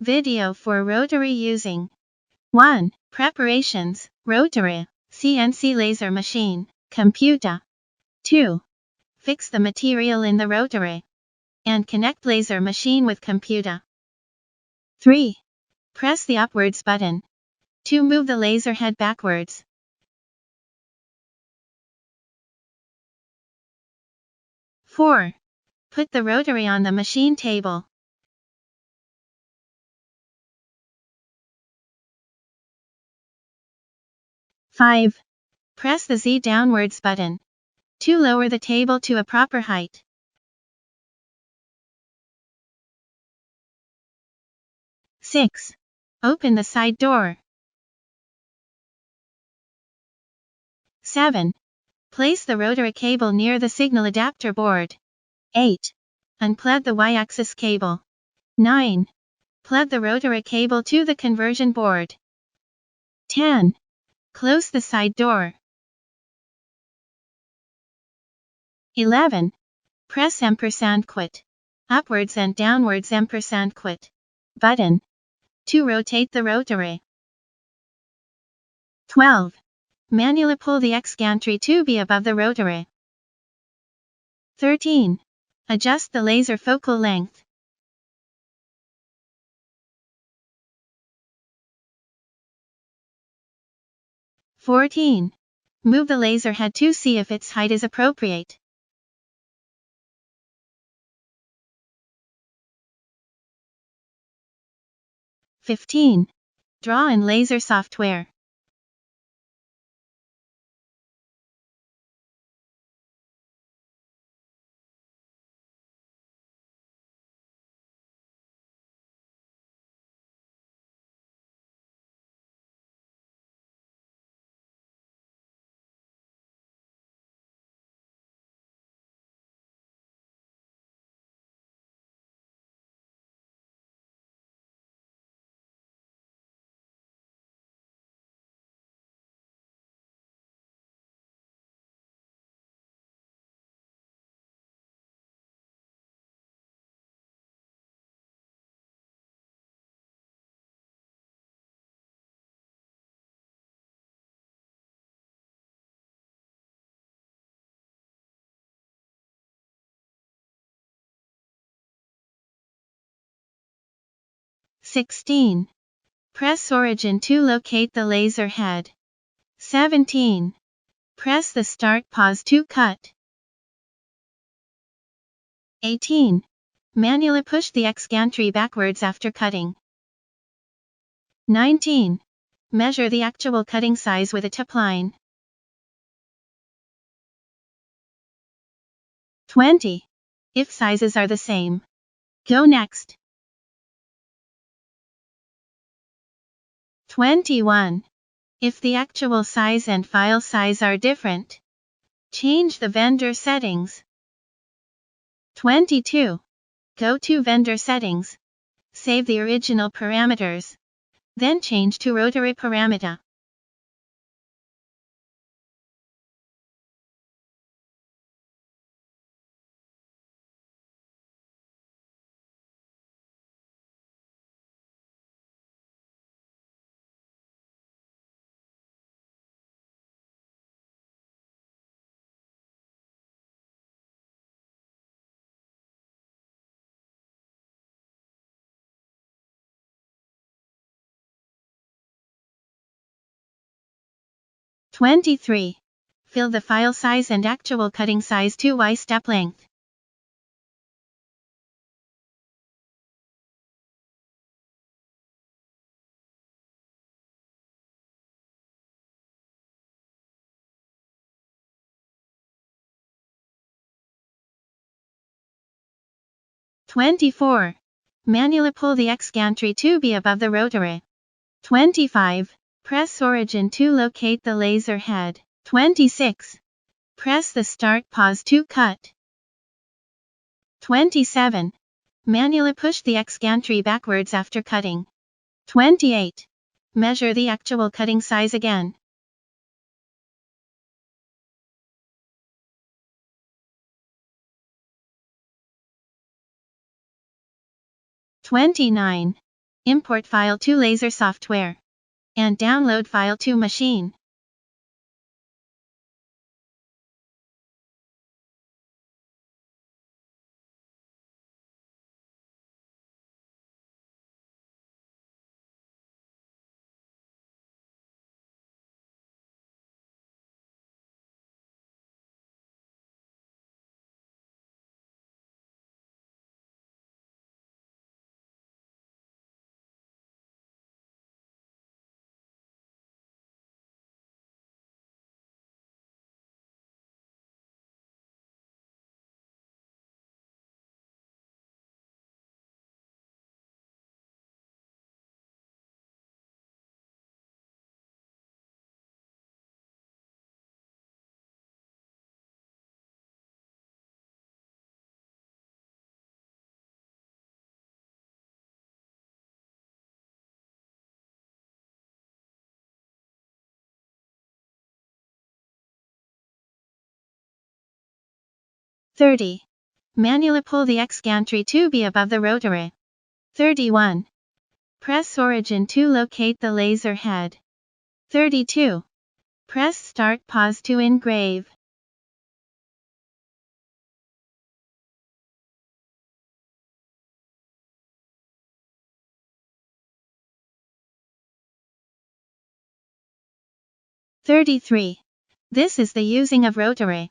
Video for Rotary using 1. Preparations, Rotary, CNC laser machine, computer. 2. Fix the material in the Rotary and connect laser machine with computer. 3. Press the upwards button to move the laser head backwards. 4. Put the Rotary on the machine table. 5. Press the Z downwards button to lower the table to a proper height. 6. Open the side door. 7. Place the Rotary cable near the signal adapter board. 8. Unplug the Y-axis cable. 9. Plug the Rotary cable to the conversion board. 10. Close the side door. 11. Press ampersand quit, upwards and downwards ampersand quit button to rotate the Rotary. 12. Manually pull the X gantry to be above the Rotary. 13. Adjust the laser focal length. 14. Move the laser head to see if its height is appropriate. 15. Draw in laser software. 16. Press origin to locate the laser head. 17. Press the start pause to cut. 18. Manually push the X gantry backwards after cutting. 19. Measure the actual cutting size with a tip line. 20. If sizes are the same, go next. 21. If the actual size and file size are different, change the vendor settings. 22. Go to vendor settings. Save the original parameters. Then change to Rotary parameter. 23. Fill the file size and actual cutting size to Y step length. 24. Manually pull the X gantry to be above the Rotary. 25. Press origin to locate the laser head. 26. Press the start pause to cut. 27. Manually push the X gantry backwards after cutting. 28. Measure the actual cutting size again. 29. Import file to laser software. And download file to machine. '30. Manually pull the X gantry to be above the rotary. 31. Press origin to locate the laser head. 32. Press start pause to engrave. '33. This is the using of rotary.